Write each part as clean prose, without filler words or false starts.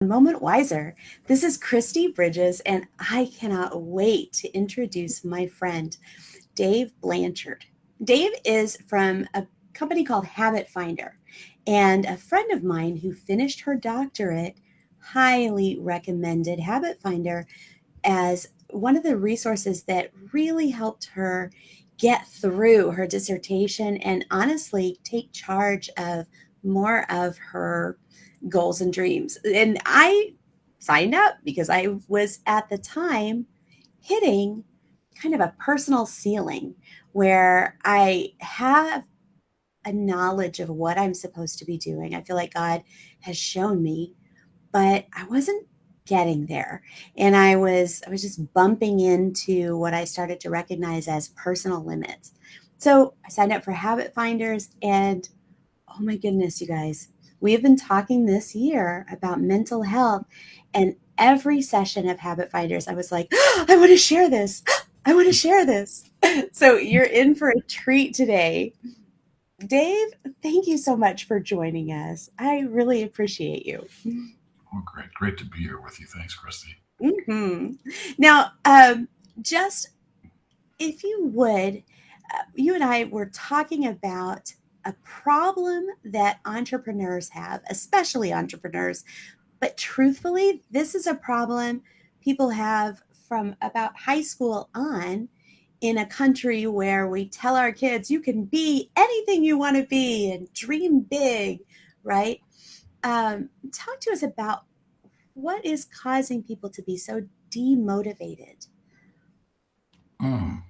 Moment Wiser. This is Christy Bridges, and I cannot wait to introduce my friend, Dave Blanchard. Dave is from a company called Habit Finder, and a friend of mine who finished her doctorate highly recommended Habit Finder as one of the resources that really helped her get through her dissertation and honestly take charge of more of her goals and dreams. And I signed up because I was at the time hitting kind of a personal ceiling where I have a knowledge of what I'm supposed to be doing. I feel like God has shown me, but I wasn't getting there. And I was just bumping into what I started to recognize as personal limits. So I signed up for Habit Finders, and oh my goodness, you guys, we have been talking this year about mental health, and every session of Habit Finders, I was like, oh, I want to share this. I want to share this. So you're in for a treat today. Dave, thank you so much for joining us. I really appreciate you. Oh, great. Great to be here with you. Thanks, Christy. hmm Now, just if you would, you and I were talking about a problem that entrepreneurs have, especially entrepreneurs. But truthfully, this is a problem people have from about high school on in a country where we tell our kids you can be anything you want to be and dream big, right? Talk to us about what is causing people to be so demotivated. Mm.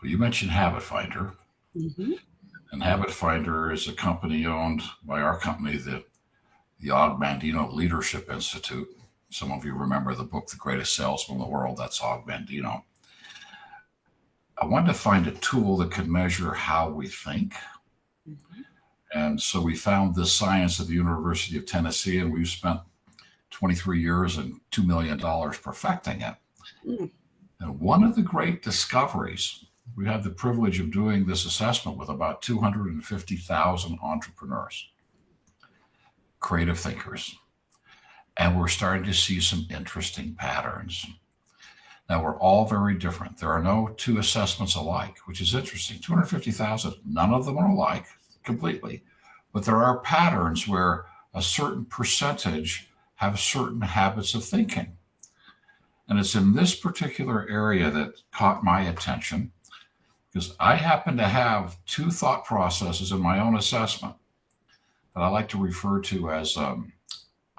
Well, you mentioned Habit Finder, hmm and Habit Finder is a company owned by our company, the Og Mandino Leadership Institute. Some of you remember the book, The Greatest Salesman in the World. That's Og Mandino. I wanted to find a tool that could measure how we think. hmm And so we found this science at the University of Tennessee, and we've spent 23 years and $2 million perfecting it. Mm. And one of the great discoveries, we had the privilege of doing this assessment with about 250,000 entrepreneurs, creative thinkers, and we're starting to see some interesting patterns. Now, we're all very different. There are no two assessments alike, which is interesting. 250,000, none of them are alike completely, but there are patterns where a certain percentage have certain habits of thinking. And it's in this particular area that caught my attention because I happen to have two thought processes in my own assessment that I like to refer to as a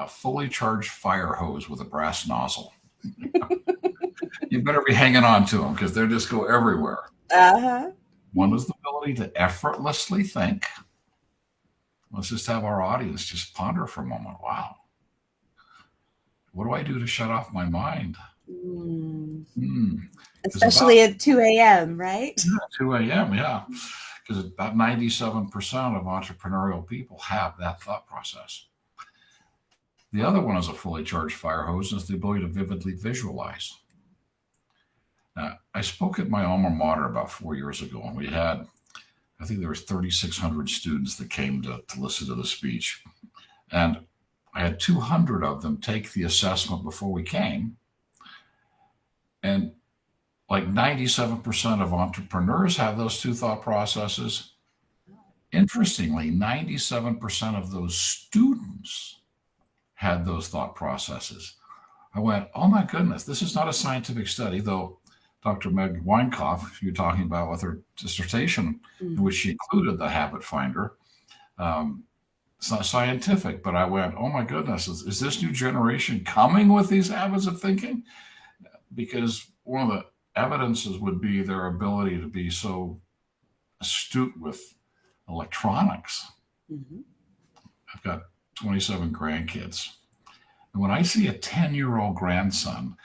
fully charged fire hose with a brass nozzle. You better be hanging on to them because they just go everywhere. Uh-huh. One is the ability to effortlessly think. Let's just have our audience just ponder for a moment. Wow, what do I do to shut off my mind? Mm. Hmm. Because about Especially at 2 a.m., right? 2 a.m., yeah. Because about 97% of entrepreneurial people have that thought process. The other one is a fully charged fire hose, is the ability to vividly visualize. Now, I spoke at my alma mater about 4 years ago, and we had, I think there was 3,600 students that came to listen to the speech. And I had 200 of them take the assessment before we came. And like 97% of entrepreneurs have those two thought processes. Interestingly, 97% of those students had those thought processes. I went, oh my goodness, this is not a scientific study, though Dr. Meg Weinkoff, you're talking about with her dissertation, in which Mhm. she included the habit finder. Um, it's not scientific, but I went, oh my goodness, is this new generation coming with these habits of thinking? Because one of the evidences would be their ability to be so astute with electronics. Mhm. I've got 27 grandkids. And when I see a 10-year-old grandson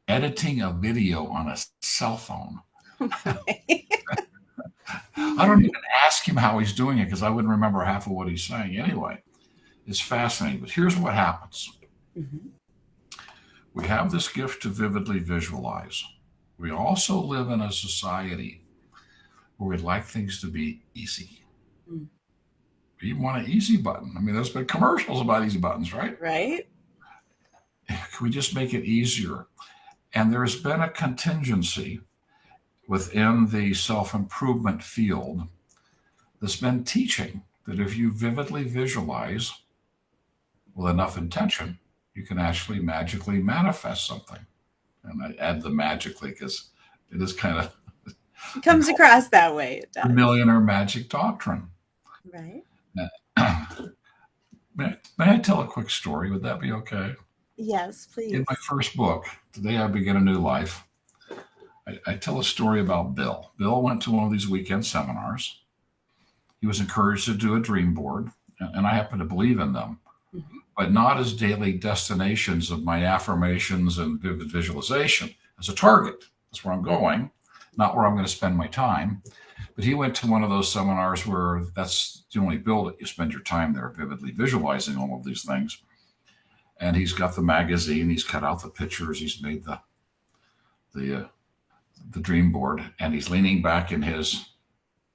editing a video on a cell phone, I don't even ask him how he's doing it because I wouldn't remember half of what he's saying anyway. It's fascinating. But here's what happens: Mhm. we have this gift to vividly visualize. We also live in a society where we'd like things to be easy. Mm. You want an easy button. I mean, there's been commercials about easy buttons, right? Right. Can we just make it easier? And there's been a contingency within the self-improvement field that's been teaching that if you vividly visualize with enough intention, you can actually magically manifest something. And I add the magically because it is kind of It comes across that way. It the does. millionaire magic doctrine. Right. May I tell a quick story? Would that be okay? Yes, please. In my first book, Today I Begin a New Life, I tell a story about Bill. Bill went to one of these weekend seminars. He was encouraged to do a dream board, and I happen to believe in them, but not as daily destinations of my affirmations and vivid visualization as a target. That's where I'm going, not where I'm going to spend my time. But he went to one of those seminars where that's the only build it. You spend your time there vividly visualizing all of these things. And he's got the magazine, he's cut out the pictures, he's made the dream board, and he's leaning back in his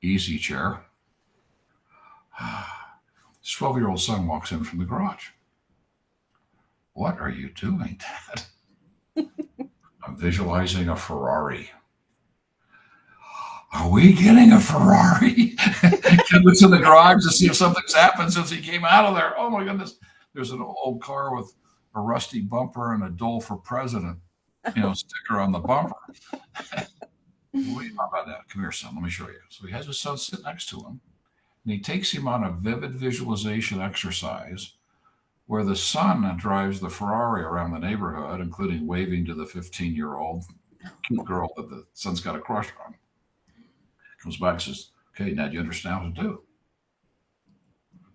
easy chair. His 12-year-old son walks in from the garage. What are you doing, Dad? I'm visualizing a Ferrari. Are we getting a Ferrari? Kid looks in the garage to see if something's happened since he came out of there. Oh my goodness. There's an old car with a rusty bumper and a Dole for President, sticker on the bumper. What do you know about that? Come here, son. Let me show you. So he has his son sit next to him, and he takes him on a vivid visualization exercise where the son drives the Ferrari around the neighborhood, including waving to the 15-year-old cute girl that the son's got a crush on. Comes back and says, okay, now do you understand how to do?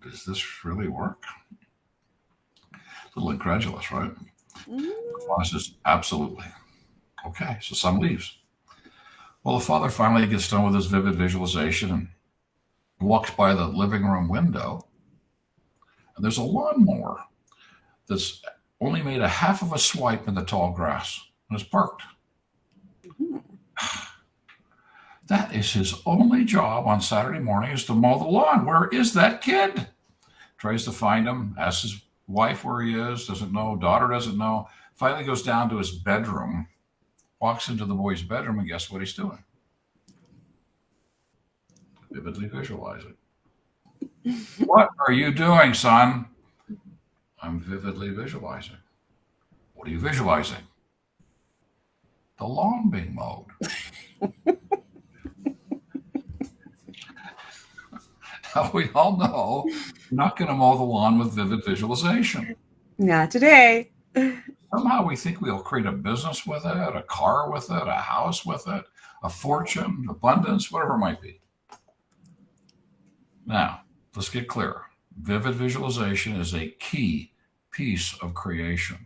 Does this really work? A little incredulous, right? The father says, absolutely. Okay, so son leaves. Well, the father finally gets done with his vivid visualization and walks by the living room window, and there's a lawnmower that's only made a half of a swipe in the tall grass and is parked. That is his only job on Saturday morning, is to mow the lawn. Where is that kid? Tries to find him, asks his wife where he is, doesn't know, daughter doesn't know. Finally goes down to his bedroom, walks into the boy's bedroom, and guess what he's doing? Vividly visualizing. What are you doing, son? I'm vividly visualizing. What are you visualizing? The lawn being mowed. Now, we all know you're not going to mow the lawn with vivid visualization. Not today. Somehow we think we'll create a business with it, a car with it, a house with it, a fortune, abundance, whatever it might be. Now, let's get clear. Vivid visualization is a key piece of creation.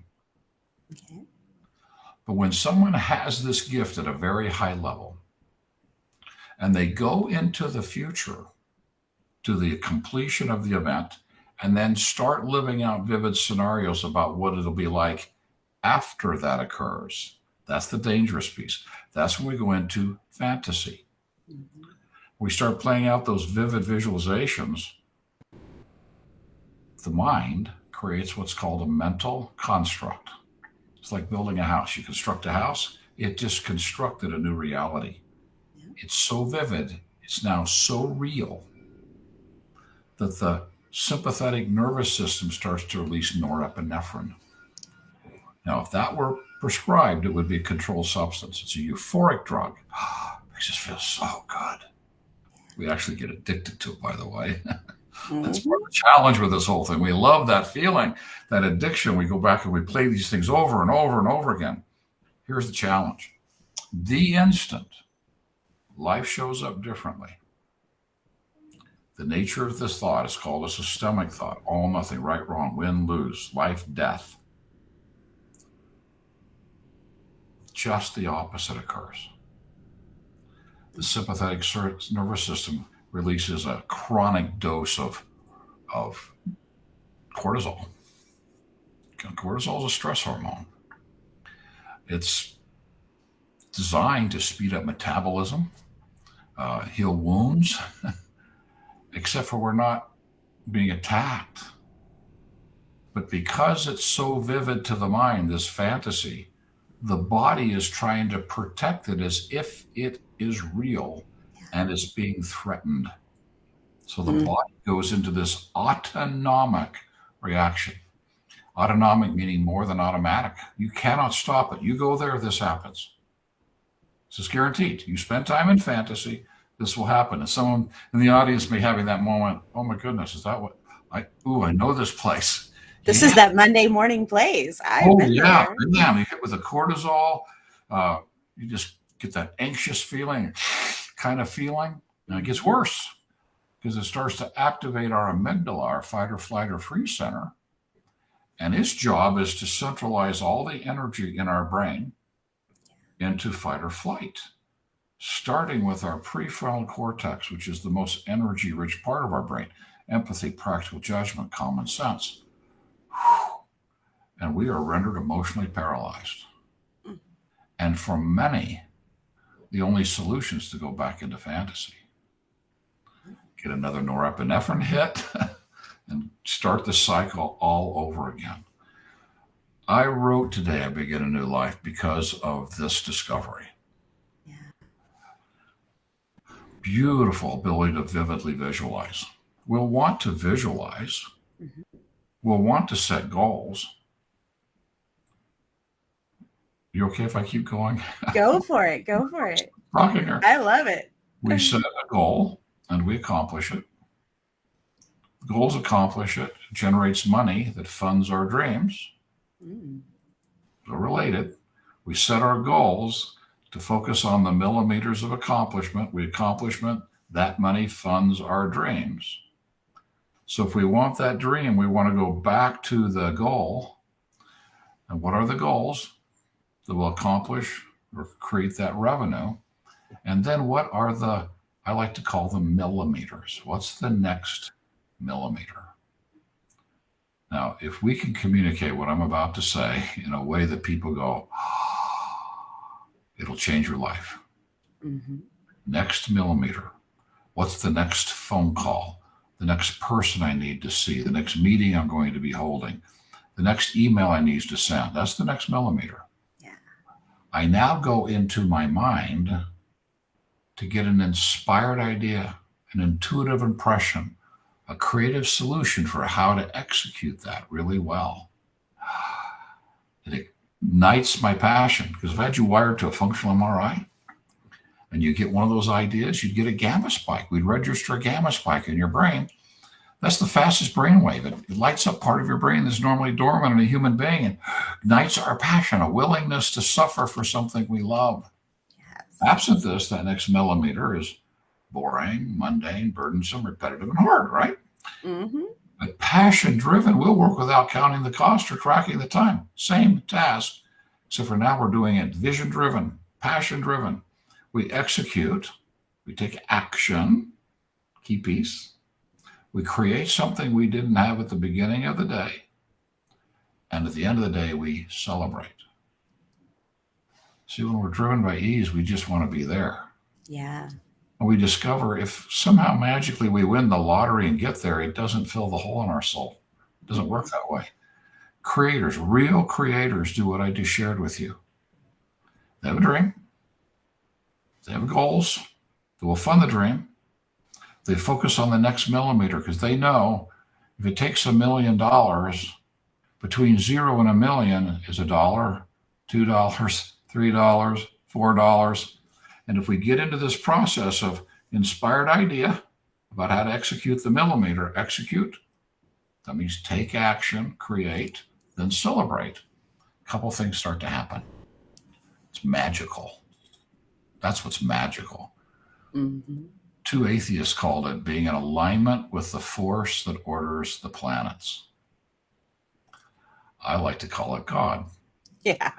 Okay. But when someone has this gift at a very high level, and they go into the future to the completion of the event, and then start living out vivid scenarios about what it'll be like after that occurs. That's the dangerous piece. That's when we go into fantasy. We start playing out those vivid visualizations. The mind creates what's called a mental construct. It's like building a house. You construct a house, it just constructed a new reality. It's so vivid, it's now so real that the sympathetic nervous system starts to release norepinephrine. Now, if that were prescribed, it would be a controlled substance. It's a euphoric drug. Makes us feel so good. We actually get addicted to it, by the way. That's part of the challenge with this whole thing. We love that feeling, that addiction. We go back and we play these things over and over and over again. Here's the challenge. The instant life shows up differently, the nature of this thought is called a systemic thought. All, nothing, right, wrong, win, lose, life, death. Just the opposite occurs. The sympathetic nervous system releases a chronic dose of cortisol. Cortisol is a stress hormone. It's designed to speed up metabolism, heal wounds, except for we're not being attacked. But because it's so vivid to the mind, this fantasy, the body is trying to protect it as if it is real and is being threatened. So the body goes into this autonomic reaction. Autonomic meaning more than automatic. You cannot stop it. You go there, this happens. This is guaranteed. You spend time in fantasy, this will happen. And someone in the audience may having that moment, oh my goodness, is that what I know this place. This is that Monday morning place. I've been there. Yeah. You hit with the cortisol. You just get that anxious feeling, kind of feeling. And it gets worse because it starts to activate our amygdala, our fight or flight or freeze center. And its job is to centralize all the energy in our brain into fight or flight, starting with our prefrontal cortex, which is the most energy-rich part of our brain, empathy, practical judgment, common sense. And we are rendered emotionally paralyzed. And for many, the only solution is to go back into fantasy. Get another norepinephrine hit and start the cycle all over again. I wrote today, I begin a new life because of this discovery. Yeah. Beautiful ability to vividly visualize. We'll want to visualize. We'll want to set goals. You okay if I keep going? Go for it. Go for it. Rocking her. I love it. We set a goal and we accomplish it. Goals accomplish it, generates money that funds our dreams. They're related. We set our goals to focus on the millimeters of accomplishment. That money funds our dreams. So if we want that dream, we want to go back to the goal. And what are the goals that will accomplish or create that revenue? And then what are the, I like to call them millimeters. What's the next millimeter? Now, if we can communicate what I'm about to say in a way that people go, it'll change your life. Next millimeter. What's the next phone call? The next person I need to see? The next meeting I'm going to be holding? The next email I need to send? That's the next millimeter. Yeah. I now go into my mind to get an inspired idea, an intuitive impression, a creative solution for how to execute that really well. It ignites my passion, because if I had you wired to a functional MRI and you get one of those ideas, you'd get a gamma spike. We'd register a gamma spike in your brain. That's the fastest brainwave. It lights up part of your brain that's normally dormant in a human being and ignites our passion, a willingness to suffer for something we love. Yes. Absent this, that next millimeter is boring, mundane, burdensome, repetitive, and hard, right? But passion-driven, we'll work without counting the cost or tracking the time. Same task, except for now we're doing it vision-driven, passion-driven. We execute, we take action, key piece. We create something we didn't have at the beginning of the day. And at the end of the day, we celebrate. See, when we're driven by ease, we just want to be there. Yeah. And we discover if somehow magically we win the lottery and get there, it doesn't fill the hole in our soul. It doesn't work that way. Creators, real creators, do what I just shared with you. They have a dream. They have goals that will fund the dream. They focus on the next millimeter because they know if it takes $1 million, between 0 and $1 million is $1, $2, $3, $4. And if we get into this process of inspired idea about how to execute the millimeter, that means take action, create, then celebrate. A couple things start to happen. It's magical. That's what's magical. Two atheists called it being in alignment with the force that orders the planets. I like to call it God. Yeah.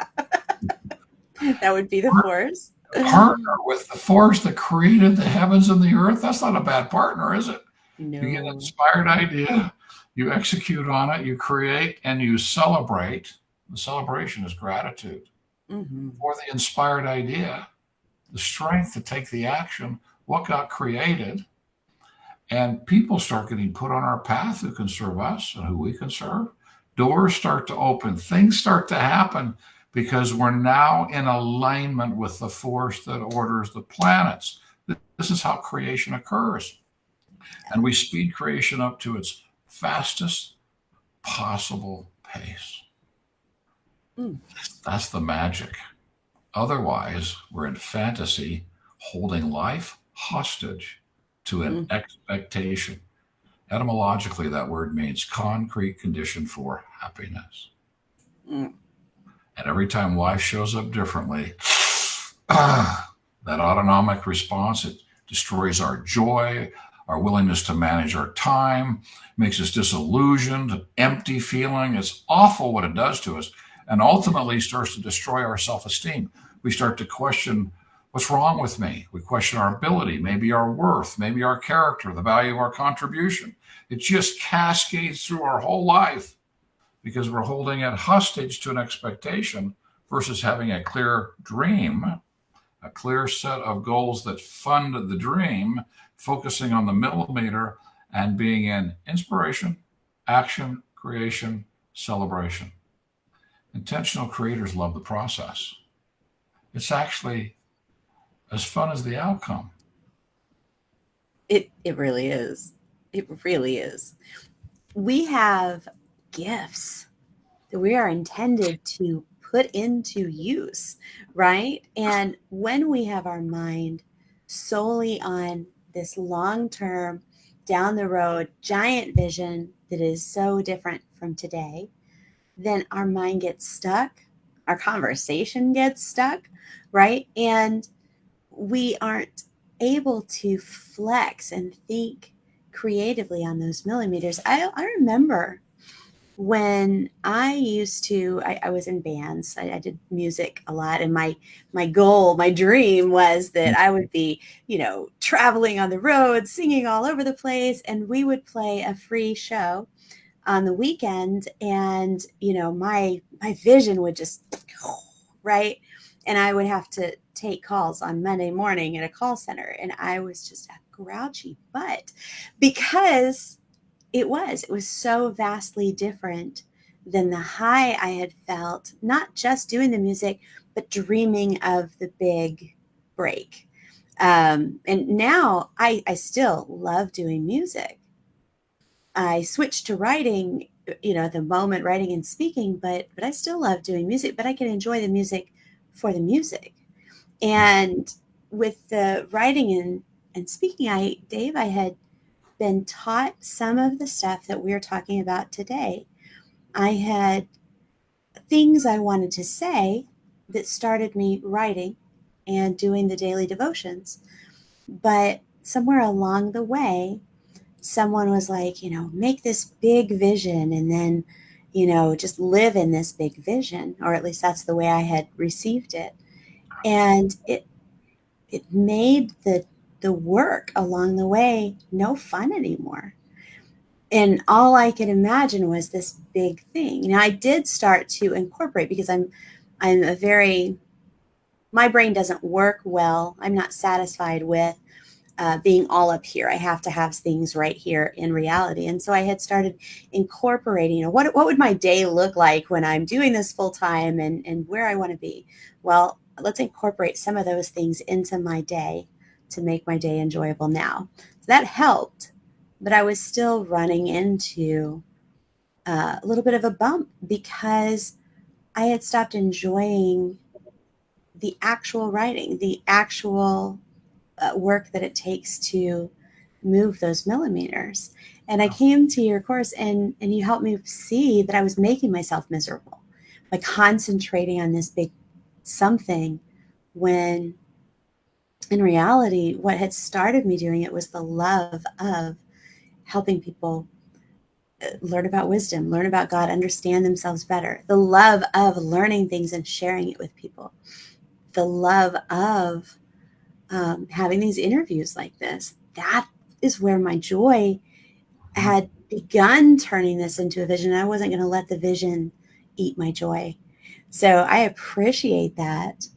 That would be the force. Partner with the force that created the heavens and the earth. That's not a bad partner, is it? No. You get an inspired idea, you execute on it, you create, and you celebrate. The celebration is gratitude for the inspired idea, the strength to take the action, what got created, And people start getting put on our path who can serve us and who we can serve. Doors start to open, things start to happen because we're now in alignment with the force that orders the planets. This is how creation occurs. And we speed creation up to its fastest possible pace. Mm. That's the magic. Otherwise, we're in fantasy, holding life hostage to an Mm. expectation. Etymologically, that word means concrete condition for happiness. Mm. And every time life shows up differently, that autonomic response, it destroys our joy, our willingness to manage our time, makes us disillusioned, empty feeling. It's awful what it does to us, and ultimately starts to destroy our self esteem. We start to question what's wrong with me. We question our ability, maybe our worth, maybe our character, the value of our contribution. It just cascades through our whole life because we're holding it hostage to an expectation versus having a clear dream, a clear set of goals that fund the dream, focusing on the millimeter and being in inspiration, action, creation, celebration. Intentional creators love the process. It's actually as fun as the outcome. It really is. It really is. We have gifts that we are intended to put into use, right? And when we have our mind solely on this long term, down the road, giant vision that is so different from today, then our mind gets stuck, our conversation gets stuck, right? And we aren't able to flex and think creatively on those millimeters. I remember when I used to, I was in bands. I did music a lot, and my goal, my dream was that I would be, traveling on the road, singing all over the place, and we would play a free show on the weekend, and my vision would just right, and I would have to take calls on Monday morning at a call center, and I was just a grouchy butt because it was so vastly different than the high I had felt, not just doing the music, but dreaming of the big break. And now I still love doing music. I switched to writing, at the moment, writing and speaking, but I still love doing music, but I can enjoy the music for the music. And with the writing and speaking, Dave, I had been taught some of the stuff that we're talking about today. I had things I wanted to say that started me writing and doing the daily devotions. But somewhere along the way, someone was like, make this big vision and then, just live in this big vision, or at least that's the way I had received it. And it made the work along the way no fun anymore. And all I could imagine was this big thing. Now I did start to incorporate because I'm a very my brain doesn't work well. I'm not satisfied with being all up here. I have to have things right here in reality. And so I had started incorporating, what would my day look like when I'm doing this full time and where I want to be? Well, let's incorporate some of those things into my day to make my day enjoyable now. So that helped, but I was still running into a little bit of a bump because I had stopped enjoying the actual writing, the actual work that it takes to move those millimeters. And I came to your course and you helped me see that I was making myself miserable by concentrating on this big something when in reality, what had started me doing it was the love of helping people learn about wisdom, learn about God, understand themselves better, the love of learning things and sharing it with people, the love of having these interviews like this. That is where my joy had begun turning this into a vision. I wasn't going to let the vision eat my joy. So I appreciate that.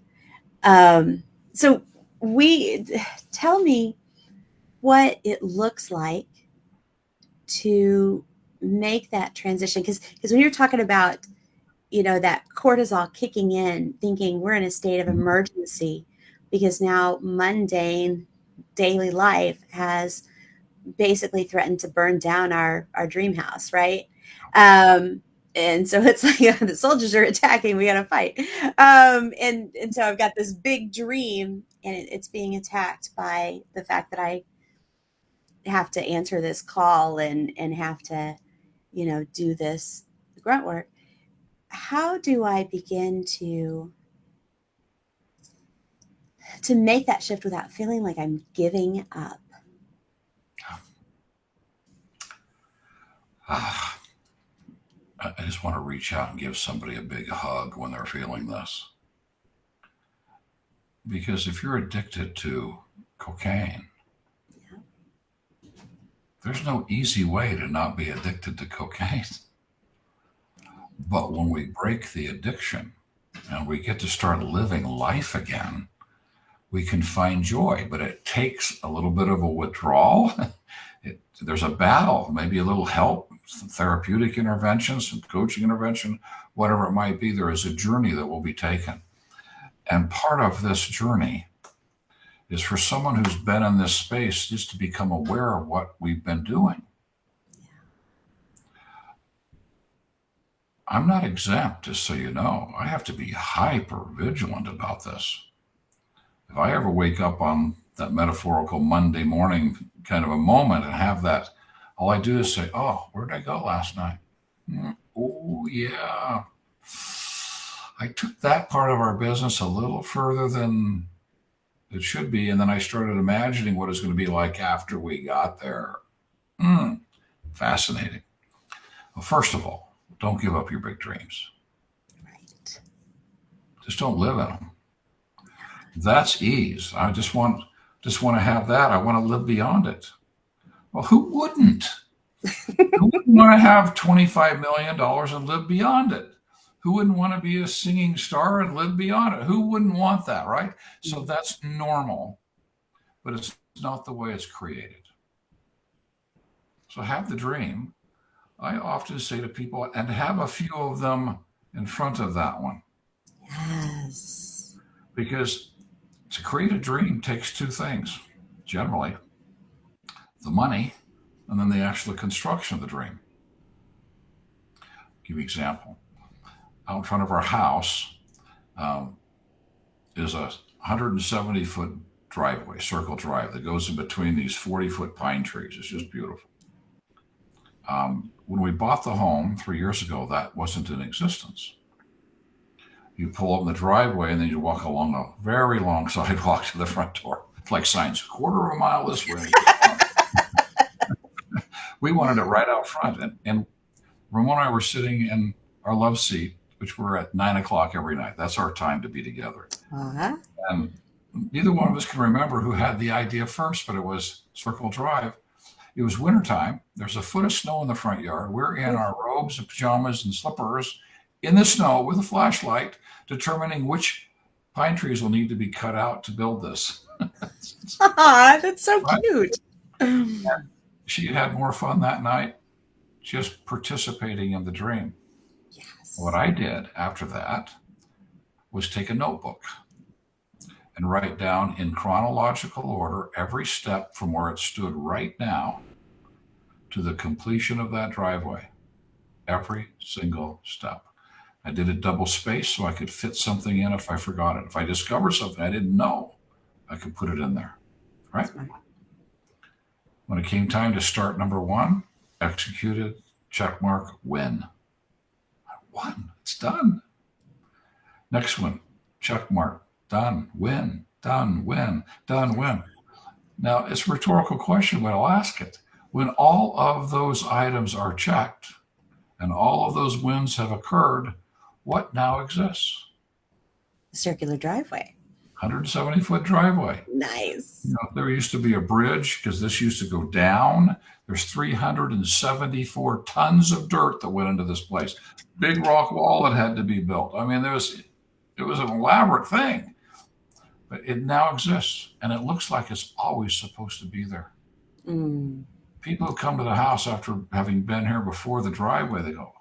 So tell me what it looks like to make that transition? Because when you're talking about, that cortisol kicking in, thinking we're in a state of emergency because now mundane daily life has basically threatened to burn down our dream house, right? And so it's like the soldiers are attacking, we got to fight. And so I've got this big dream, and it's being attacked by the fact that I have to answer this call and have to, do this grunt work. How do I begin to make that shift without feeling like I'm giving up? I just want to reach out and give somebody a big hug when they're feeling this. Because if you're addicted to cocaine, there's no easy way to not be addicted to cocaine. But when we break the addiction and we get to start living life again, we can find joy. But it takes a little bit of a withdrawal. There's a battle, maybe a little help, some therapeutic intervention, some coaching intervention, whatever it might be. There is a journey that will be taken. And part of this journey is for someone who's been in this space just to become aware of what we've been doing. I'm not exempt, just so you know. I have to be hyper vigilant about this. If I ever wake up on that metaphorical Monday morning kind of a moment and have that, all I do is say, oh, where did I go last night? Oh, yeah. I took that part of our business a little further than it should be. And then I started imagining what it's going to be like after we got there. Fascinating. Well, first of all, don't give up your big dreams. Right. Just don't live in them. That's ease. I just want to have that. I want to live beyond it. Well, who wouldn't? Who wouldn't want to have $25 million and live beyond it? Who wouldn't want to be a singing star and live beyond it? Who wouldn't want that, right? So that's normal, but it's not the way it's created. So have the dream. I often say to people, and have a few of them in front of that one. Yes. Because to create a dream takes two things, generally, the money and then the actual construction of the dream. I'll give you an example. Out in front of our house is a 170-foot driveway, circle drive, that goes in between these 40-foot pine trees. It's just beautiful. When we bought the home 3 years ago, that wasn't in existence. You pull up in the driveway and then you walk along a very long sidewalk to the front door. It's like signs, quarter of a mile this way. We wanted it right out front. And Ramon and I were sitting in our love seat, which we're at 9:00 every night. That's our time to be together. Uh-huh. And neither one of us can remember who had the idea first, but it was Circle Drive. It was wintertime. There's a foot of snow in the front yard. We're in our robes and pajamas and slippers in the snow with a flashlight, determining which pine trees will need to be cut out to build this. That's so cute. And she had more fun that night just participating in the dream. Yes. What I did after that was take a notebook and write down in chronological order every step from where it stood right now to the completion of that driveway. Every single step. I did it double spaced so I could fit something in if I forgot it. If I discovered something I didn't know, I could put it in there, right? When it came time to start number one, executed, check mark, win. I won. It's done. Next one, check mark, done, win, done, win, done, win. Now, it's a rhetorical question, but I'll ask it. When all of those items are checked and all of those wins have occurred, what now exists? Circular driveway. 170-foot driveway. Nice. There used to be a bridge because this used to go down. There's 374 tons of dirt that went into this place. Big rock wall that had to be built. I mean, it was an elaborate thing, but it now exists, and it looks like it's always supposed to be there. People who come to the house after having been here before the driveway, they go,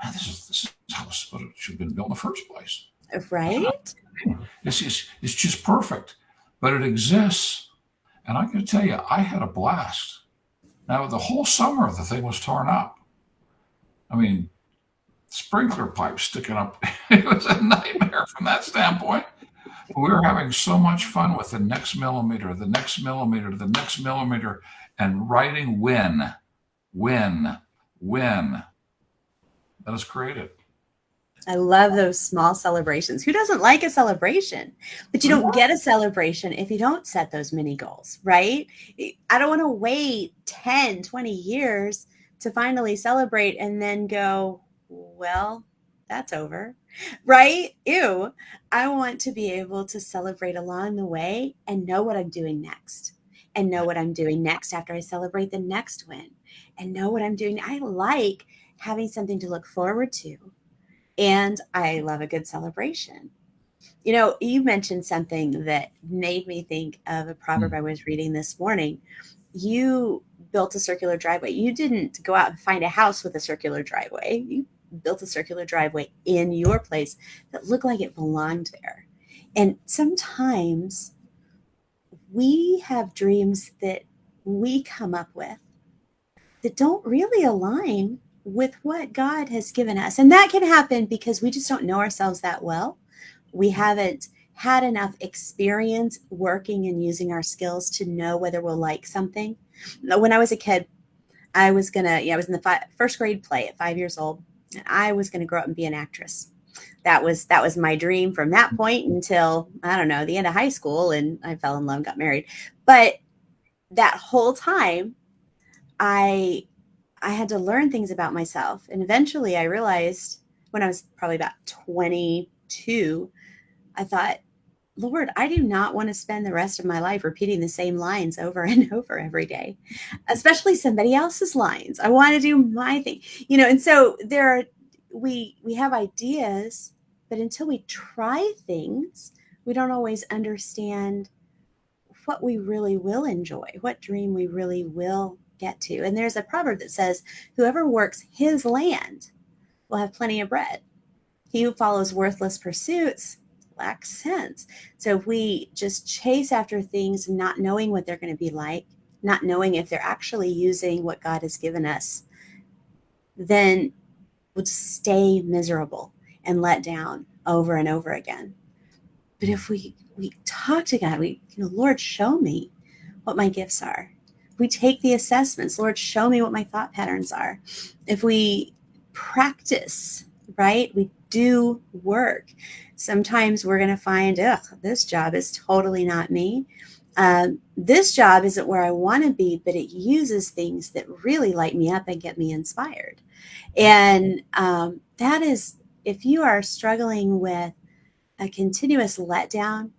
man, this is how it should have been built in the first place. Right? It's just perfect, but it exists. And I can tell you, I had a blast. Now, the whole summer, the thing was torn up. I mean, sprinkler pipes sticking up. It was a nightmare from that standpoint. But we were having so much fun with the next millimeter, the next millimeter, the next millimeter, and writing win, win, win. That is created. I love those small celebrations. Who doesn't like a celebration? But you don't get a celebration if you don't set those mini goals, right? I don't want to wait 10, 20 years to finally celebrate and then go, well, that's over, right? Ew. I want to be able to celebrate along the way and know what I'm doing next, and know what I'm doing next after I celebrate the next win, and know what I'm doing. I like having something to look forward to. And I love a good celebration. You know, you mentioned something that made me think of a proverb I was reading this morning. You built a circular driveway. You didn't go out and find a house with a circular driveway. You built a circular driveway in your place that looked like it belonged there. And sometimes we have dreams that we come up with that don't really align with what God has given us. And that can happen because we just don't know ourselves that well. We haven't had enough experience working and using our skills to know whether we'll like something. When I was a kid, I was in the first grade play at 5 years old, and I was going to grow up and be an actress. That was my dream from that point until, I don't know, the end of high school, and I fell in love and got married. But that whole time, I had to learn things about myself. And eventually I realized, when I was probably about 22, I thought, Lord, I do not want to spend the rest of my life repeating the same lines over and over every day, especially somebody else's lines. I want to do my thing, and so we have ideas, but until we try things, we don't always understand what we really will enjoy, what dream we really will get to. And there's a proverb that says, whoever works his land will have plenty of bread. He who follows worthless pursuits lacks sense. So if we just chase after things, not knowing what they're going to be like, not knowing if they're actually using what God has given us, then we'll just stay miserable and let down over and over again. But if we talk to God, Lord, show me what my gifts are. We take the assessments, Lord, show me what my thought patterns are. If we practice, right, we do work, sometimes we're going to find, this job is totally not me. This job isn't where I want to be, but it uses things that really light me up and get me inspired. And that is, if you are struggling with a continuous letdown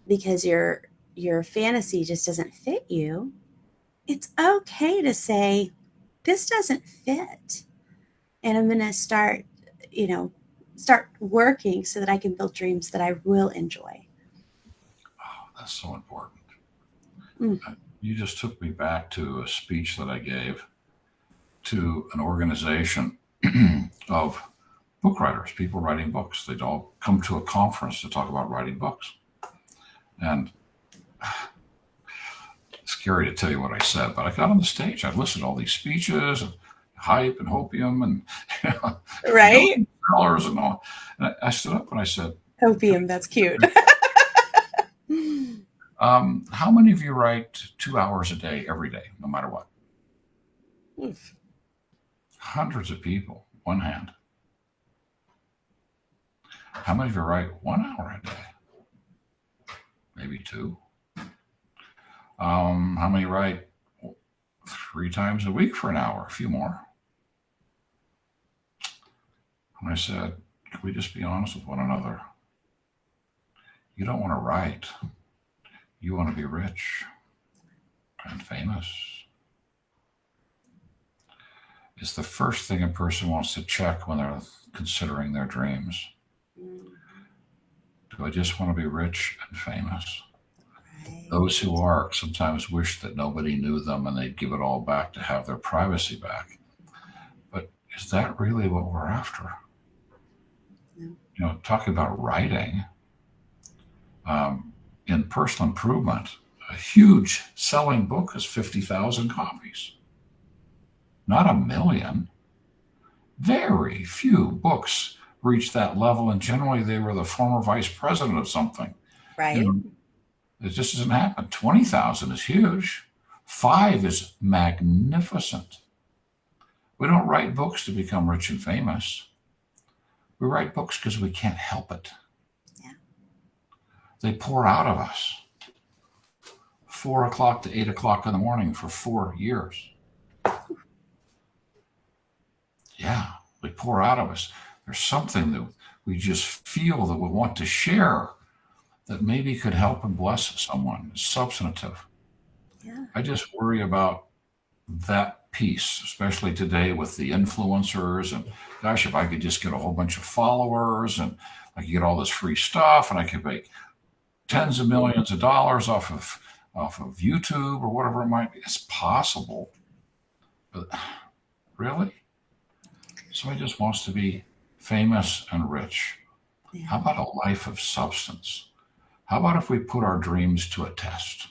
because your fantasy just doesn't fit you, it's okay to say, this doesn't fit. And I'm going to start working so that I can build dreams that I will enjoy. Oh, that's so important. You just took me back to a speech that I gave to an organization of book writers, people writing books. They'd all come to a conference to talk about writing books. And scary to tell you what I said, but I got on the stage. I listened to all these speeches and hype and hopium and right colors and all. And I stood up and I said, "Hopium, that's cute." How many of you write 2 hours a day, every day, no matter what? Oof. Hundreds of people. One hand. How many of you write 1 hour a day? Maybe 2. How many write 3 times a week for an hour? A few more. And I said, can we just be honest with one another? You don't want to write. You want to be rich and famous. It's the first thing a person wants to check when they're considering their dreams. Do I just want to be rich and famous? Right. Those who are sometimes wish that nobody knew them and they'd give it all back to have their privacy back. But is that really what we're after? No. Talking about writing, in personal improvement, a huge selling book is 50,000 copies, not a million. Very few books reach that level, and generally they were the former vice president of something. You Right. know, it just doesn't happen. 20,000 is huge. 5 is magnificent. We don't write books to become rich and famous. We write books because we can't help it. Yeah. They pour out of us. 4 o'clock to 8 o'clock in the morning for 4 years. Yeah, they pour out of us. There's something that we just feel that we want to share that maybe could help and bless someone. It's substantive. Yeah. I just worry about that piece, especially today with the influencers. And gosh, if I could just get a whole bunch of followers and I could get all this free stuff and I could make tens of millions of dollars off of YouTube or whatever it might be. It's possible. But really? Somebody just wants to be famous and rich. Yeah. How about a life of substance? How about if we put our dreams to a test?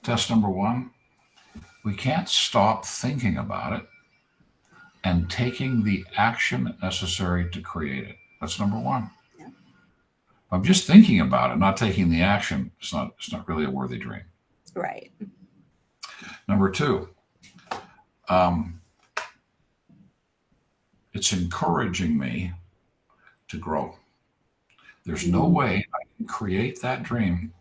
Test number 1, we can't stop thinking about it and taking the action necessary to create it. That's number 1. Yeah. If I'm just thinking about it, not taking the action, it's not really a worthy dream. Right. Number 2, it's encouraging me to grow. There's no way I can create that dream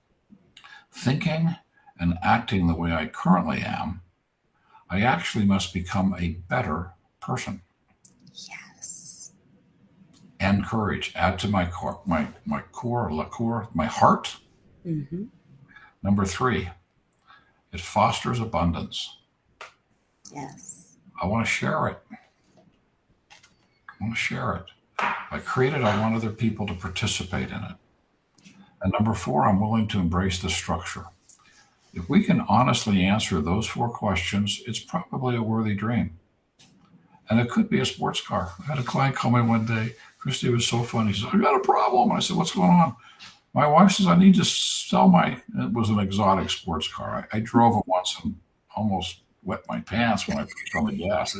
thinking and acting the way I currently am. I actually must become a better person. Yes. And courage. Add to my core, my heart. Mm-hmm. Number 3, it fosters abundance. Yes. I want to share it. If I create it, I want other people to participate in it. And number 4, I'm willing to embrace the structure. If we can honestly answer those 4 questions, it's probably a worthy dream. And it could be a sports car. I had a client call me one day. Christy was so funny. He said, I got a problem. I said, what's going on? My wife says, I need to sell it was an exotic sports car. I drove it once and almost wet my pants when I put on the gas.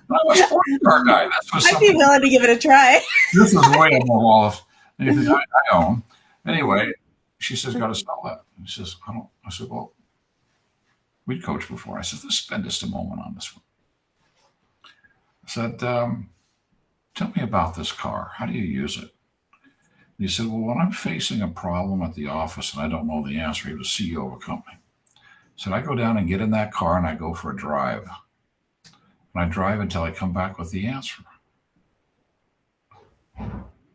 I'm a sports car guy. I'd be willing to give it a try. This is way above all of anything I own. Anyway, she says, got to sell that. He says, I don't. I said, well, we'd coached before. I said, let's spend just a moment on this one. I said, tell me about this car. How do you use it? And he said, well, when I'm facing a problem at the office and I don't know the answer, he was CEO of a company. He said, I go down and get in that car and I go for a drive. And I drive until I come back with the answer.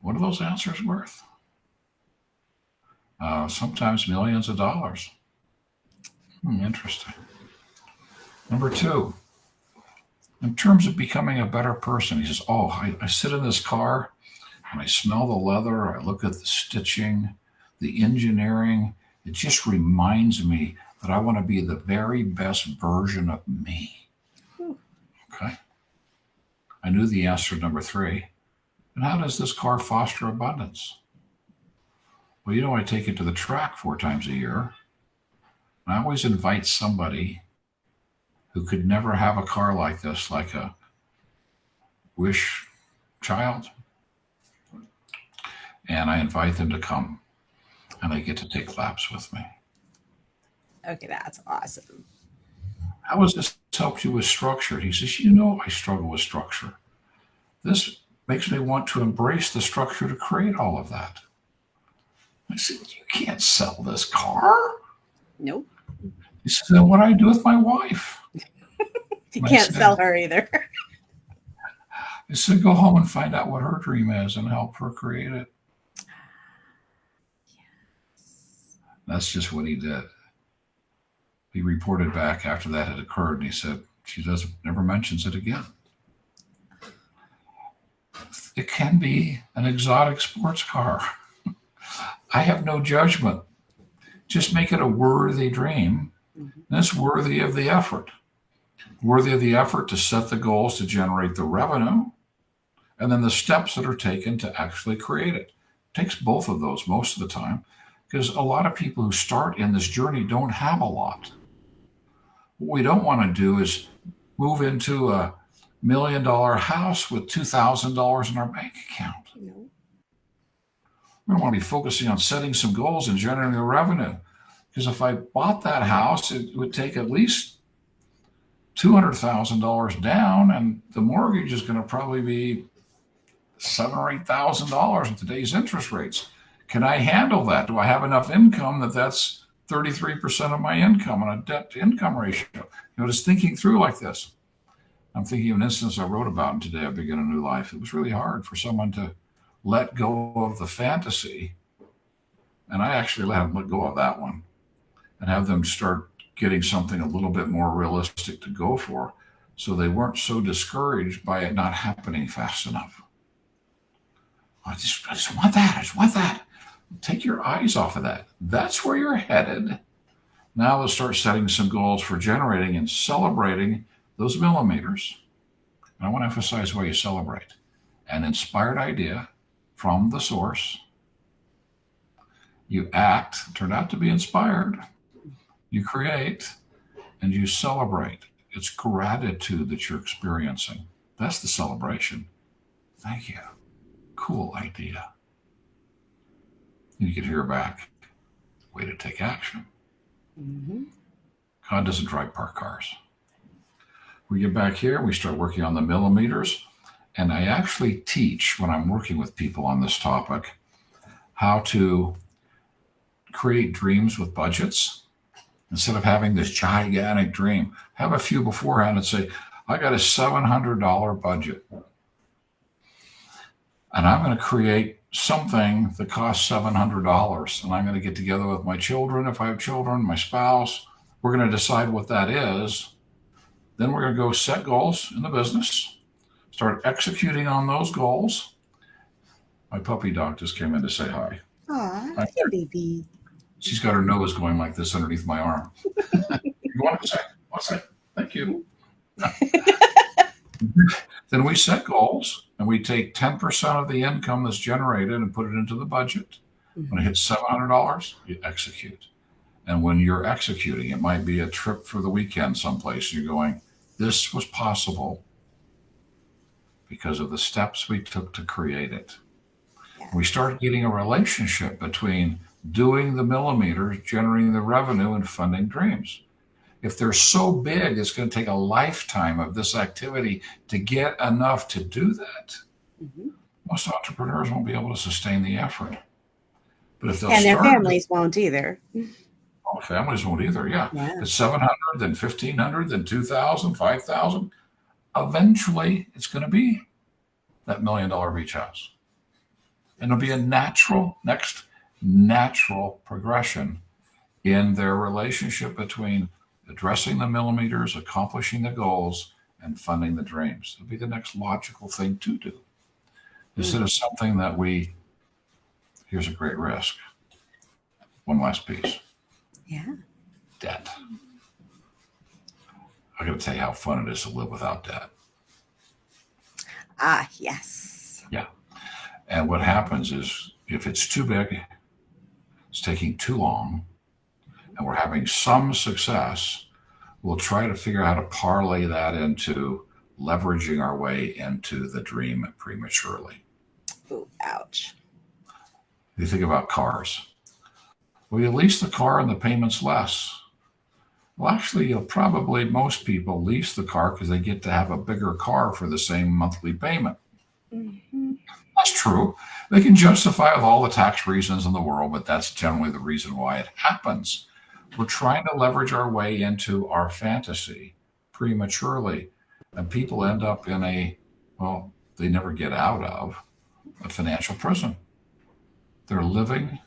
What are those answers worth? Sometimes millions of dollars. Interesting. Number 2, in terms of becoming a better person, he says, I sit in this car and I smell the leather. I look at the stitching, the engineering. It just reminds me that I want to be the very best version of me. Okay. I knew the answer to number 3. And how does this car foster abundance? Well, I take it to the track 4 times a year. I always invite somebody who could never have a car like this, like a wish child. And I invite them to come and they get to take laps with me. Okay, that's awesome. How has this helped you with structure? He says, I struggle with structure. This makes me want to embrace the structure to create all of that. I said, you can't sell this car. Nope. He said, then what do I do with my wife? You can't sell her either. I said, go home and find out what her dream is and help her create it. Yes. That's just what he did. He reported back after that had occurred, and he said, she never mentions it again. It can be an exotic sports car. I have no judgment. Just make it a worthy dream. Mhm. And it's worthy of the effort. Worthy of the effort to set the goals to generate the revenue, and then the steps that are taken to actually create it. It takes both of those most of the time, because a lot of people who start in this journey don't have a lot. What we don't want to do is move into a $1 million house with $2,000 in our bank account. No. We want to be focusing on setting some goals and generating the revenue. Because if I bought that house, it would take at least $200,000 down, and the mortgage is going to probably be $7,000 or $8,000 at today's interest rates. Can I handle that? Do I have enough income that's 33% of my income on a debt to income ratio? Just thinking through like this. I'm thinking of an instance I wrote about in Today I Begin a New Life. It was really hard for someone to let go of the fantasy, and I actually let go of that one and have them start getting something a little bit more realistic to go for, so they weren't so discouraged by it not happening fast enough. I just want that. I just want that. Take your eyes off of that. That's where you're headed. Now let's start setting some goals for generating and celebrating those millimeters. And I want to emphasize why you celebrate. An inspired idea from the source. You act, turn out to be inspired. You create, and you celebrate. It's gratitude that you're experiencing. That's the celebration. Thank you. Cool idea. And you can hear back. Way to take action. Mhm. God doesn't drive parked cars. We get back here, we start working on the millimeters, and I actually teach when I'm working with people on this topic how to create dreams with budgets. Instead of having this gigantic dream, have a few beforehand and say, I got a $700 budget, and I'm going to create something that costs $700. And I'm going to get together with my children, if I have children, my spouse. We're going to decide what that is. Then we're going to go set goals in the business, start executing on those goals. My puppy dog just came in to say hi. Aw, hey, baby. She's got her nose going like this underneath my arm. You want to say? What's that? Thank you. Then we set goals, and we take 10% of the income that's generated and put it into the budget. When it hits $700, you execute. And when you're executing, it might be a trip for the weekend someplace. You're going, this was possible because of the steps we took to create it. Yeah. We start getting a relationship between doing the millimeters, generating the revenue, and funding dreams. If they're so big, it's going to take a lifetime of this activity to get enough to do that. Mhm. Most entrepreneurs won't be able to sustain the effort. But if they'll And their start, families won't either. families won't either. Yeah. Yeah. It's 700, then 1,500, then 2,000, 5,000. Eventually, it's going to be that $1 million beach house. And it'll be a natural progression in their relationship between addressing the millimeters, accomplishing the goals, and funding the dreams. It'll be the next logical thing to do. Instead of something that here's a great risk. One last piece. Yeah. Debt. I got to tell you how fun it is to live without debt. Ah, yes. Yeah. And what happens is if it's too big, it's taking too long, and we're having some success, we'll try to figure out how to parlay that into leveraging our way into the dream prematurely. Ooh, ouch. You think about cars. Well, you lease the car and the payment's less. Well, actually, most people lease the car because they get to have a bigger car for the same monthly payment. Mm-hmm. That's true. They can justify with all the tax reasons in the world, but that's generally the reason why it happens. We're trying to leverage our way into our fantasy prematurely, and people end up in they never get out of a financial prison. They're living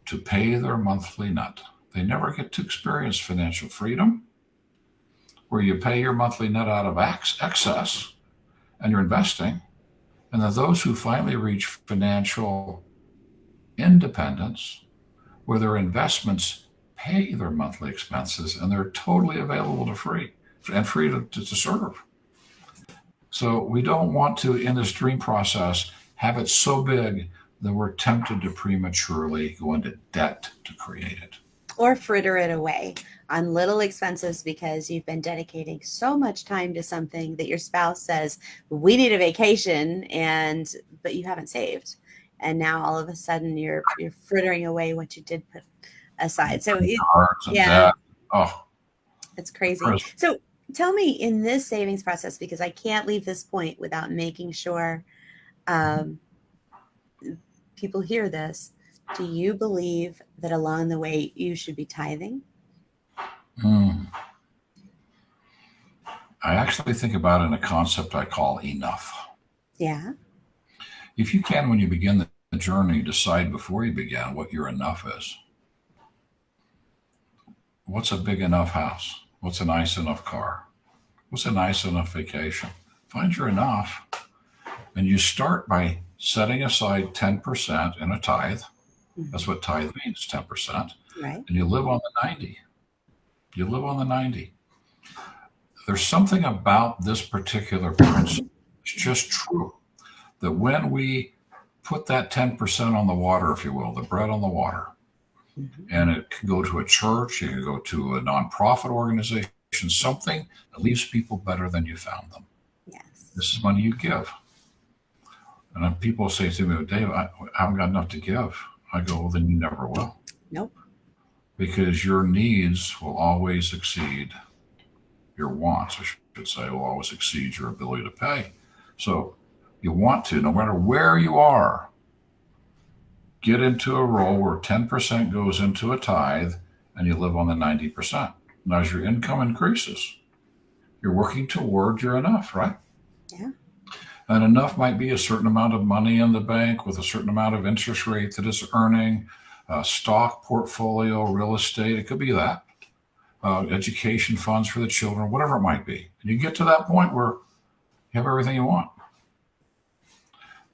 to pay their monthly nut. They never get to experience financial freedom, where you pay your monthly nut out of excess and you're investing. And then those who finally reach financial independence where their investments pay their monthly expenses and they're totally available to free to serve. So we don't want to, in this dream process, have it so big that we're tempted to prematurely go into debt to create it. Or fritter it away on little expenses because you've been dedicating so much time to something that your spouse says, we need a vacation, but you haven't saved. And now all of a sudden you're frittering away what you did put aside. So Cards and debt. Oh, it's crazy. prison. So tell me, in this savings process, because I can't leave this point without making sure people hear this, do you believe that along the way you should be tithing? I actually think about it in a concept I call enough. Yeah. If you can, when you begin the journey, decide before you begin what your enough is. What's a big enough house? What's a nice enough car? What's a nice enough vacation? Find your enough. And you start by setting aside 10% in a tithe. That's what tithe means, 10%. Right. And you live on the 90. You live on the 90. There's something about this particular principle. It's just true that when we put that 10% on the water, if you will, the bread on the water, and it can go to a church, it can go to a nonprofit organization, something that leaves people better than you found them. Yes. This is money you give. And then people say to me, Dave, I haven't got enough to give. I go, well, then you never will. Nope. Because your needs will always exceed your wants, I should say, will always exceed your ability to pay. So you want to, no matter where you are, get into a role where 10% goes into a tithe and you live on the 90%. Now, as your income increases, you're working toward your enough, right? Yeah. And enough might be a certain amount of money in the bank with a certain amount of interest rate that it's earning, stock portfolio, real estate. It could be that. Education funds for the children, whatever it might be. And you get to that point where you have everything you want.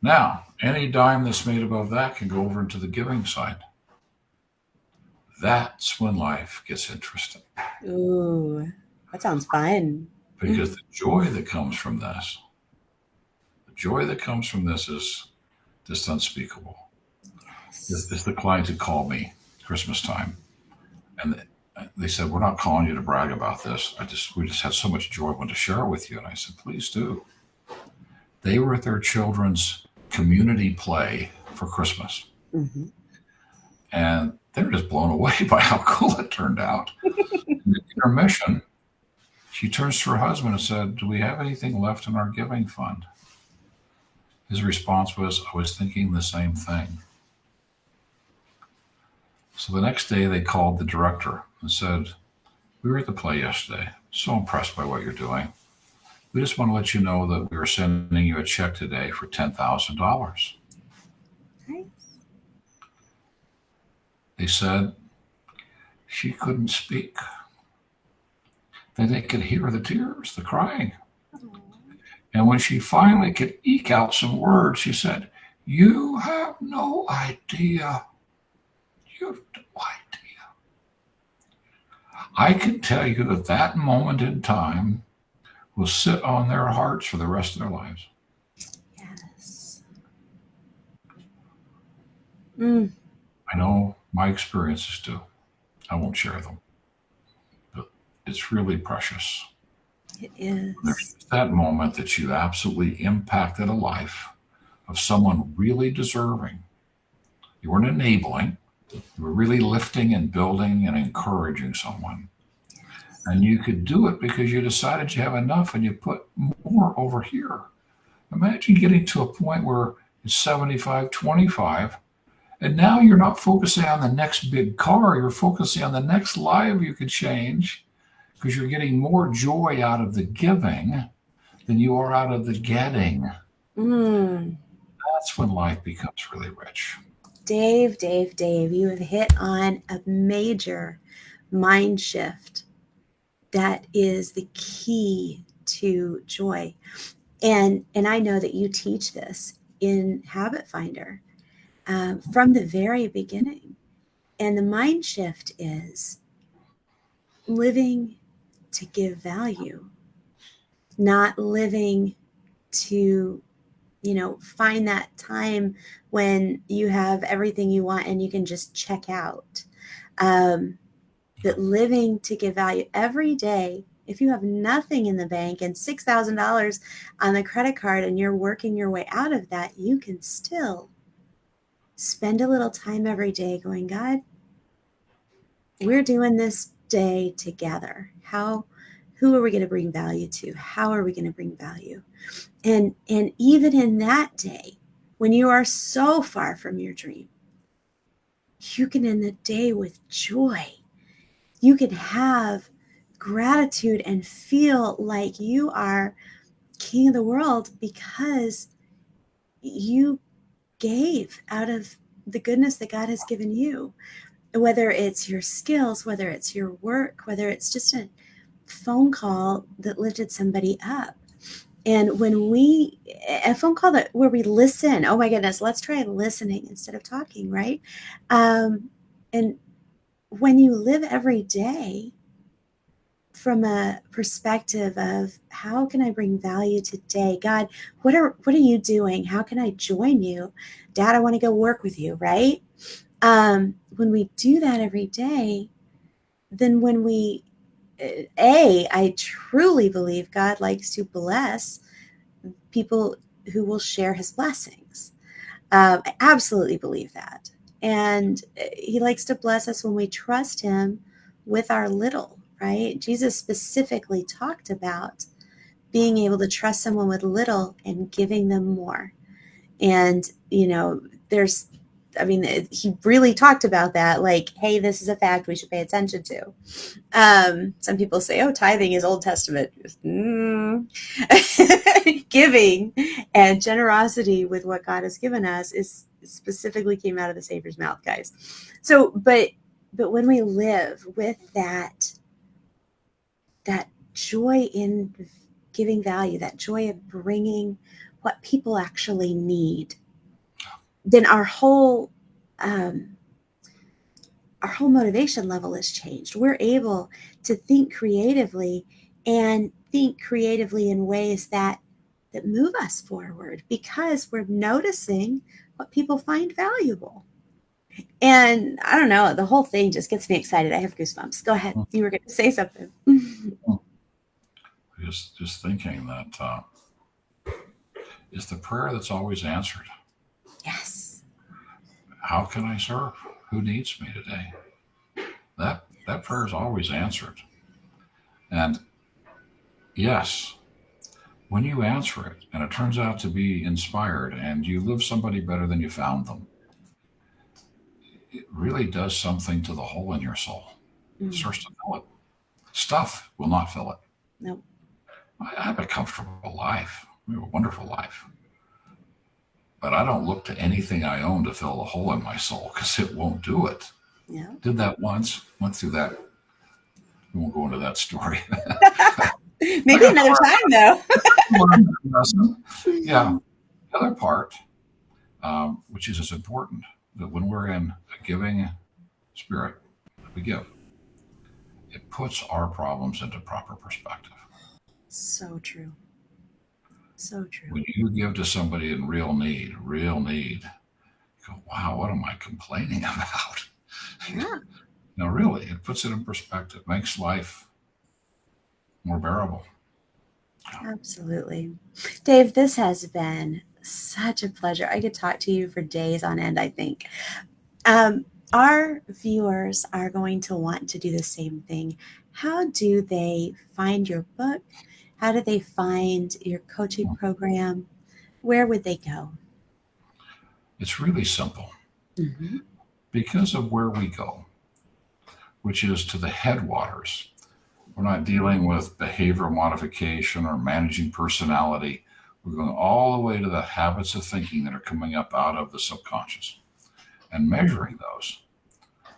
Now, any dime that's made above that can go over into the giving side. That's when life gets interesting. Ooh, that sounds fun. Because the joy that comes from this, is just unspeakable. Yes. It's the clients who called me Christmas time, and they said, "We're not calling you to brag about this. We just had so much joy, I want to share it with you." And I said, "Please do." They were at their children's community play for Christmas, and they were just blown away by how cool it turned out. In the intermission, she turns to her husband and said, "Do we have anything left in our giving fund?" His response was, "I was thinking the same thing." So the next day they called the director and said, "We were at the play yesterday. So impressed by what you're doing. We just want to let you know that we are sending you a check today for $10,000. Nice. They said she couldn't speak. They could hear the tears, the crying. Aww. And when she finally could eke out some words, she said, "You have no idea. You have no idea. I can tell you that that moment in time will sit on their hearts for the rest of their lives." Yes. I know my experiences do. I won't share them. But it's really precious. It is. There's that moment that you absolutely impacted a life of someone really deserving. You weren't enabling. You were really lifting and building and encouraging someone. And you could do it because you decided you have enough and you put more over here. Imagine getting to a point where it's 75-25, and now you're not focusing on the next big car, you're focusing on the next life you could change because you're getting more joy out of the giving than you are out of the getting. That's when life becomes really rich. Dave, you have hit on a major mind shift that is the key to joy. And I know that you teach this in Habit Finder from the very beginning. And the mind shift is living to give value, not living to, find that time when you have everything you want and you can just check out. But living to give value every day. If you have nothing in the bank and $6,000 on the credit card and you're working your way out of that, you can still spend a little time every day going, God, we're doing this day together. Who are we going to bring value to? How are we going to bring value? And even in that day, when you are so far from your dream, you can end the day with joy. You can have gratitude and feel like you are king of the world because you gave out of the goodness that God has given you, whether it's your skills, whether it's your work, whether it's just a phone call that lifted somebody up. And a phone call where we listen, oh my goodness, let's try listening instead of talking, right? And when you live every day from a perspective of how can I bring value today? God, what are you doing? How can I join you? Dad, I want to go work with you, right? When we do that every day, then I truly believe God likes to bless people who will share his blessings. I absolutely believe that. And he likes to bless us when we trust him with our little, right? Jesus specifically talked about being able to trust someone with little and giving them more. And, he really talked about that, like, hey, this is a fact we should pay attention to. Some people say, oh, tithing is Old Testament. Giving and generosity with what God has given us is specifically came out of the Savior's mouth, guys. So, but when we live with that joy in giving value, that joy of bringing what people actually need, then our whole motivation level is changed. We're able to think creatively and think creatively in ways that move us forward because we're noticing what people find valuable. And I don't know, the whole thing just gets me excited. I have goosebumps. Go ahead. You were going to say something. Just thinking that it's the prayer that's always answered. Yes. How can I serve? Who needs me today? That prayer is always answered. And yes, when you answer it and it turns out to be inspired and you live somebody better than you found them, it really does something to the hole in your soul. It starts to fill it. Stuff will not fill it. Nope. I have a comfortable life. We have a wonderful life. But I don't look to anything I own to fill the hole in my soul because it won't do it. Yeah. Did that once, went through that. We won't go into that story. Maybe another time, though. Yeah. The other part, which is as important, that when we're in a giving spirit, we give. It puts our problems into proper perspective. So true. So true. When you give to somebody in real need, you go, wow, what am I complaining about? Yeah. No, really, it puts it in perspective, makes life more bearable. Absolutely. Dave, this has been such a pleasure. I could talk to you for days on end, I think. Our viewers are going to want to do the same thing. How do they find your book? How do they find your coaching program? Where would they go? It's really simple. Because of where we go, which is to the headwaters. We're not dealing with behavioral modification or managing personality. We're going all the way to the habits of thinking that are coming up out of the subconscious and measuring those.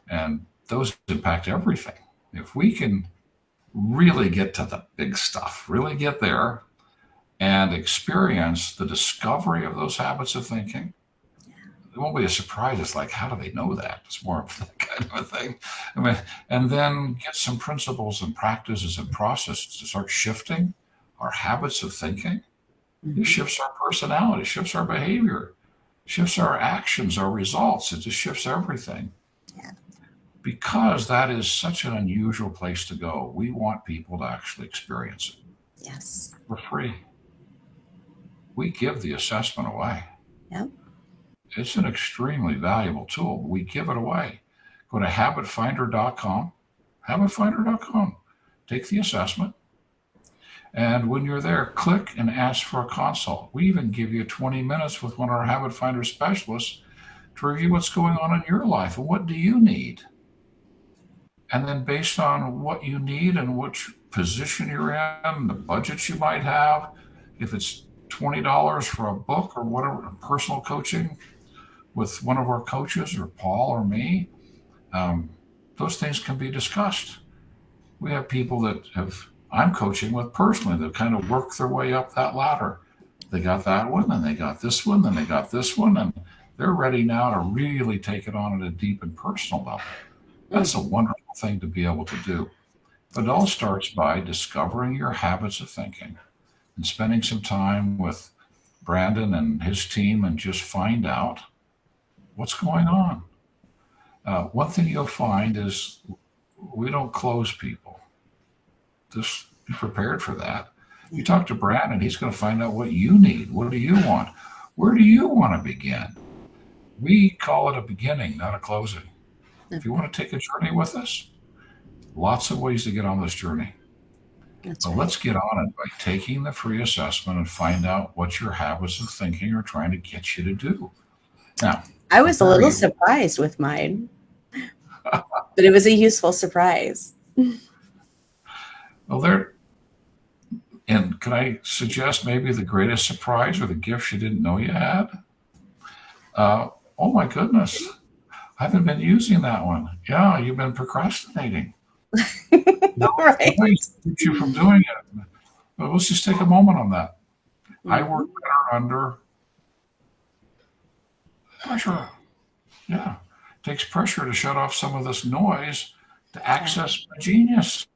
And those impact everything. If we can really get to the big stuff, really get there and experience the discovery of those habits of thinking, it won't be a surprise. It's like, how do they know that? It's more of that kind of a thing. I mean, and then get some principles and practices and processes to start shifting our habits of thinking. It Mhm. shifts our personality, shifts our behavior, shifts our actions, our results. It just shifts everything Yeah. because that is such an unusual place to go. We want people to actually experience it Yes. for free. We give the assessment away. Yep. It's an extremely valuable tool. We give it away. Go to habitfinder.com, habitfinder.com. Take the assessment. And when you're there, click and ask for a consult. We even give you 20 minutes with one of our Habit Finder specialists to review what's going on in your life and what do you need. And then based on what you need and which position you're in, the budgets you might have, if it's $20 for a book or whatever, personal coaching with one of our coaches or Paul or me, um, those things can be discussed. We have people that I'm coaching with personally that kind of work their way up that ladder. They got that one, then they got this one, then they got this one, and they're ready now to really take it on at a deep and personal level. That's a Mhm. wonderful thing to be able to do. But it all Yes. starts by discovering your habits of thinking and spending some time with Brandon and his team and just find out what's going on. One thing you'll find is we don't close people. Just be prepared for that. You Yeah. talk to Brandon, he's going to find out what you need. What do you want? Where do you want to begin? We call it a beginning, not a closing. If you want to take a journey with us, lots of ways to get on this journey. That's But right. let's get on it by taking the free assessment and find out what your habits of thinking are trying to get you to do. Now, I was a prepare little you. surprised with mine, but it was a useful surprise. Well, there, and can I suggest maybe the greatest surprise or the gift you didn't know you had? Uh, oh my goodness, I haven't been using that one. Yeah, you've been procrastinating. No, Right. noise keeps you from doing it. But let's just take a moment on that. I work Mhm. better under pressure. Yeah. It takes pressure to shut off some of this noise to Yeah. access my genius.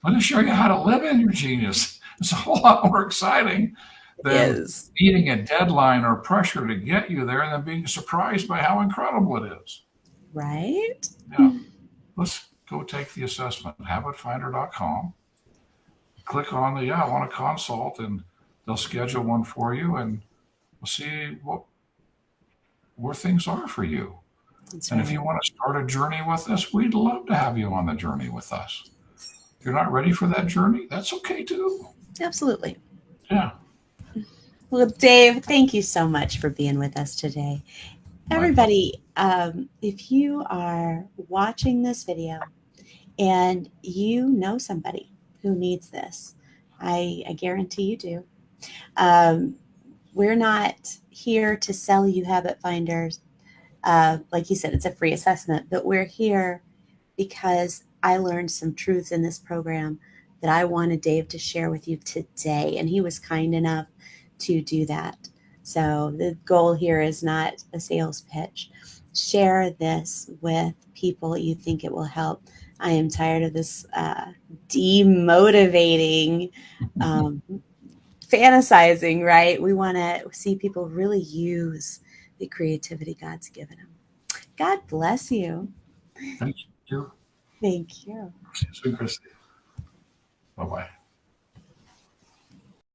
Let me show you how to live in your genius. It's a whole lot more exciting It than is. meeting a deadline or pressure to get you there and then being surprised by how incredible it is. Right? Yeah. Let's go take the assessment. Habitfinder.com. Click on the, yeah, I want to consult, and they'll schedule one for you and we'll see where things are for you. That's And if you right. want to start a journey with us, we'd love to have you on the journey with us. If you're not ready for that journey, that's okay too. Absolutely. Yeah, Well, Dave, thank you so much for being with us today. my pleasure. Everybody, if you are watching this video and you know somebody who needs this, I guarantee you do. Um, we're not here to sell you habit finders. Like you said, it's a free assessment, but we're here because I learned some truths in this program that I wanted Dave to share with you today. And he was kind enough to do that. So the goal here is not a sales pitch. Share this with people you think it will help. I am tired of this demotivating, um, fantasizing, right? We want to see people really use the creativity God's given them. God bless you. Thank you. Thank you. See you soon, Christy. Bye bye.